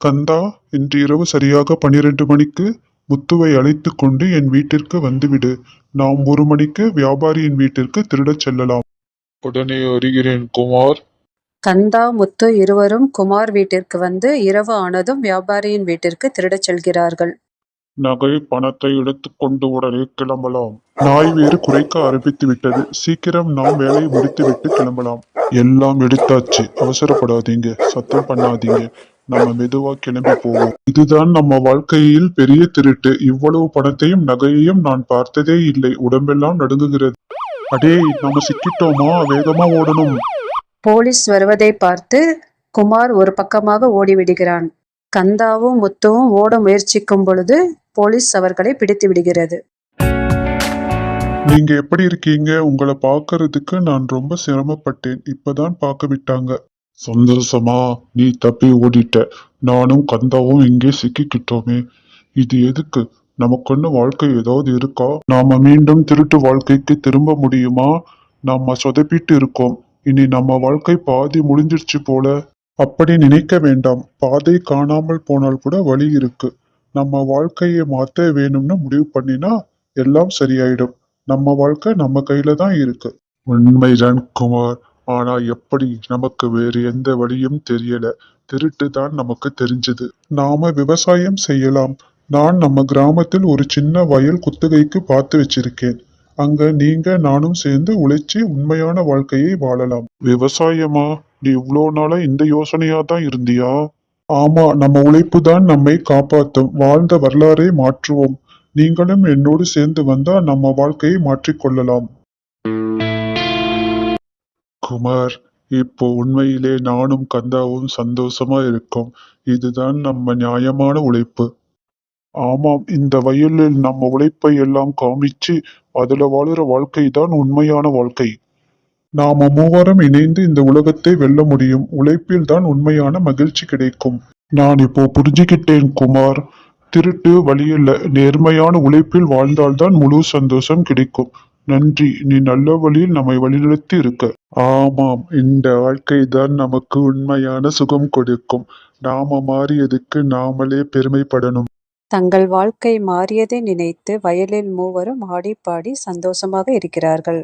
கந்தா, இன்று இரவு சரியாக 12 மணிக்கு முத்துவை அழைத்துக் கொண்டு என் வீட்டிற்கு வந்துவிடு. நாம் 1 மணிக்கு வியாபாரியின் வீட்டிற்கு திருடச் செல்லலாம். உடனே வருகிறேன் குமார். கந்தா, முத்து இருவரும் குமார் வீட்டிற்கு வந்து இரவு ஆனதும் வியாபாரியின் வீட்டிற்கு திருடச் செல்கிறார்கள். நகை பணத்தை எடுத்துக் கொண்டு உடனே கிளம்பலாம். நாய் வேறு குறைக்க ஆரம்பித்து விட்டது. சீக்கிரம் நாம் வேலையை முடித்துவிட்டு கிளம்பலாம். எல்லாம் எடுத்தாச்சு, அவசரப்படாதீங்க, சத்தம் பண்ணாதீங்க. நம்ம மெதுவா கிளம்பி போவோம். இதுதான் நம்ம வாழ்க்கையில் பெரிய திருட்டு. இவ்வளவு பணத்தையும் நகையையும் நான் பார்த்ததே இல்லை. உடம்பெல்லாம் நடுங்குகிறது. அடே, நம்ம சிக்கிட்டோமா? வேகமா ஓடணும். போலீஸ் வருவதை பார்த்து குமார் ஒரு பக்கமாக ஓடிவிடுகிறான். கந்தாவும் முத்துவும் ஓட முயற்சிக்கும் பொழுது போலீஸ் அவர்களை பிடித்து விடுகிறது. நீங்க எப்படி இருக்கீங்க? உங்களை பார்க்கறதுக்கு நான் ரொம்ப சிரமப்பட்டேன். இப்பதான் பார்க்க விட்டாங்க. சந்தோஷமா? நீ தப்பி ஓடிட்ட. நானும் கந்தாவும் இங்கே சிக்கிக்கிட்டோமே. இது எதுக்கு? நமக்குன்னு வாழ்க்கை ஏதாவது இருக்கா? நாம மீண்டும் திருட்டு வாழ்க்கைக்கு திரும்ப முடியுமா? நாம சொதப்பிட்டு இருக்கோம். இனி நம்ம வாழ்க்கை பாதி முடிஞ்சிருச்சு போல. அப்படி நினைக்க வேண்டாம். பாதை காணாமல் போனால் கூட வழி இருக்கு. நம்ம வாழ்க்கையை மாத்த வேணும்னு முடிவு பண்ணினா எல்லாம் சரியாயிடும். நம்ம வாழ்க்கை நம்ம கையில தான் இருக்கு. உண்மைதான் குமார். ஆனா எப்படி? நமக்கு வேறு எந்த வழியும் தெரியல. திருட்டு தான் நமக்கு தெரிஞ்சது. நாம விவசாயம் செய்யலாம். நான் நம்ம கிராமத்தில் ஒரு சின்ன வயல் குத்தகைக்கு பார்த்து வச்சிருக்கேன். அங்க நீங்க நானும் சேர்ந்து உழைச்சி உண்மையான வாழ்க்கையை வாழலாம். விவசாயமா? நீ இவ்வளோ நாளா இந்த யோசனையா தான் இருந்தியா? ஆமா, நம்ம உழைப்பு தான் நம்மை காப்பாத்தும். வாழ்ந்த வரலாறை மாற்றுவோம். நீங்களும் என்னோடு சேர்ந்து வந்தா நம்ம வாழ்க்கையை மாற்றிக்கொள்ளலாம். குமார், இப்போ உண்மையிலே நானும் கந்தாவும் சந்தோஷமா இருக்கோம். இதுதான் நம்ம நியாயமான உழைப்பு. ஆமாம், இந்த வயலில் நம்ம உழைப்பை எல்லாம் காமிச்சு அதுல வாழுற வாழ்க்கை தான் உண்மையான வாழ்க்கை. நாம மூவரும் இணைந்து இந்த உலகத்தை வெல்ல முடியும். உழைப்பில் தான் உண்மையான மகிழ்ச்சி கிடைக்கும். நான் இப்போ புரிஞ்சுக்கிட்டேன் குமார். திருட்டு வழியில்ல, நேர்மையான உழைப்பில் வாழ்ந்தால்தான் முழு சந்தோஷம் கிடைக்கும். நன்றி, நீ நல்ல வழியில் நம்மை வழிநடத்தி இருக்க. ஆமாம், இந்த வாழ்க்கை தான் நமக்கு உண்மையான சுகம் கொடுக்கும். நாம மாறியதுக்கு நாமளே பெருமைப்படணும். தங்கள் வாழ்க்கை மாறியதை நினைத்து வயலில் மூவரும் ஆடி பாடி சந்தோஷமாக இருக்கிறார்கள்.